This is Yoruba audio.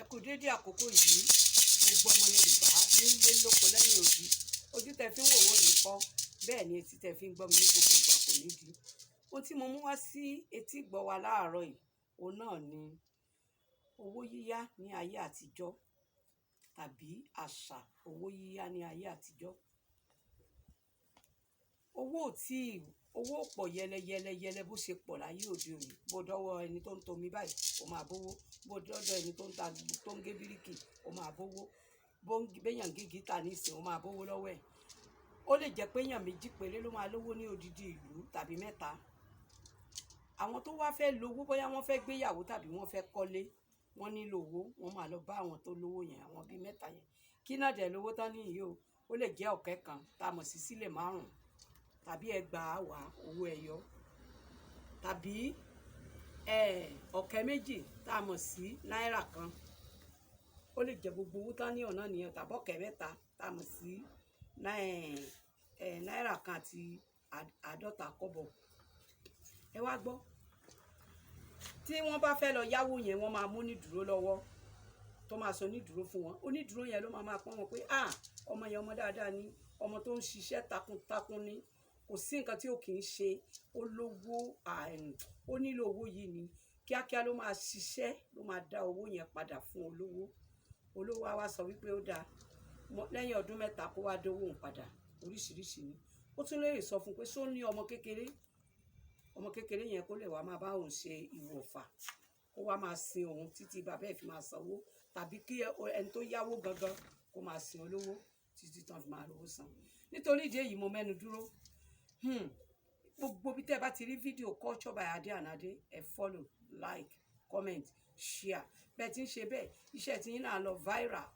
kú dédé àkókò yìí gbogbo ọmọ Yorùbá nílé lóko lẹ́yìn odi ojú tẹ fi ń wò wó ní kọ́ bẹ́ẹ̀ ni etí tẹ fi ń gbọ́ mi ní gbogbo ìgbà kò ní di. Ohun tí mo mú wá sí etí gbọ́ wa láàárọ̀ yìí òun náà ni owó yíyá ní ayé àtijọ́ tàbí àṣà owó yíyá ní ayé àtijọ́. Owó pọ̀ yẹlẹyẹlẹyẹlẹ bó ṣe pọ̀ láyé òde òní, bó dọ́wọ́ ẹni tó ń tomi báyìí ó máa bówó, bó dọ́dọ̀ ẹni tó ń gé bíríkì ó máa bówó, béèyàn gé gítà nísìn ó máa bówó lọ́wọ́ ẹ̀. Ó lè jẹ́ pé èèyàn méjì péré ló máa lówó ní odidi ìlú tàbí mẹ́ta. Àwọn tó wá fẹ́ lówó bóyá wọ́n fẹ́ gbéyàwó tàbí wọ́n fẹ́ kọ́lé, wọ́n nílò owó, wọ́n máa lọ bá àwọn tó lówó yẹn, àwọn bíi mẹ́ta yẹn. Kí náà dẹ̀ lówó tán nìyí o, ó lè jẹ́ ọ̀kẹ́ kan tá a mọ̀ sí sílè márùn-ún tàbí ẹgbàáwàá owó ẹyọ tàbí ọ̀kẹ́ méjì tá a mọ̀ sí náírà kan. Ó lè jẹ́ gbogbo owó tán ní ọ̀nà nìyẹn tàbí ọ̀kẹ́ mẹ́ta tá a mọ̀ sí náírà kan àti àádọ́ta kọ́bọ̀. Ẹ wá gbọ́, tí wọ́n bá fẹ́ lọ yáwó yẹn wọ́n máa mú onídùúró lọ́wọ́ tó máa sọ onídùúró fún wọn. Onídùúró yẹn ló máa pọ́n wọn pé ọmọ yẹn ọmọ dáadáa ni, ọmọ tó ń ṣiṣẹ́ takuntakun ni, kò sí nǹkan tí ó kì í ṣe, ó lówó, ó nílò owó yìí ni kíákíá ló máa ṣiṣẹ́ ló máa dá owó yẹn padà fún olówó. Olówó á wá sọ wípé ó dáa lẹ́yìn ọdún mẹ́ta kó wá dówó òun padà. Oríṣiríṣi ni ó tún lè sọ fún pé ṣó ní ọmọ kékeré yẹn kó lè wá máa bá òun ṣe ìwọ̀fà, kó wá máa sin òun títí bàbá ẹ̀ fi máa sanwó, tàbí kí ẹni tó yáwó gangan kó máa sin olówó títí tán fi máa rówó san. Nítorí ìdí èyí mo mẹ́nu dúró. Gbogbo bí tẹ́ bá ti rí fídíò Culture by Ade and Ade, ẹ follow, like, comment, share. Bẹ́ẹ̀ tí ń ṣe bẹ́ẹ̀ iṣẹ́ tí yín náà lọ viral.